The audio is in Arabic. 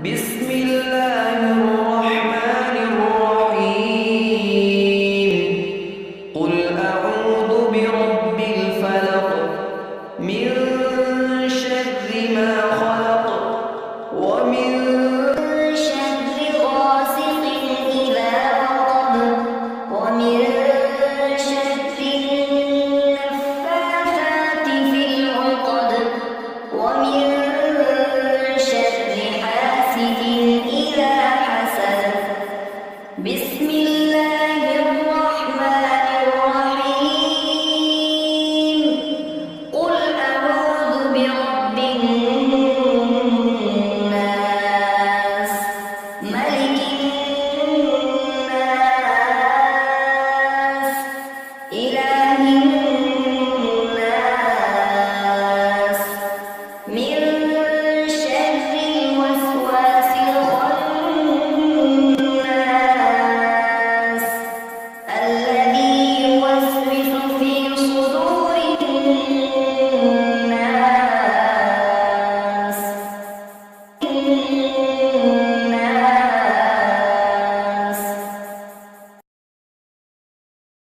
بسم الله الرحمن الرحيم. قل أعوذ برب الفلق من شر ما خلق ومن شر غاسق إذا وقب ومن شر النفاثات في العقد ومن شر حاسد إذا حسد. بسم الله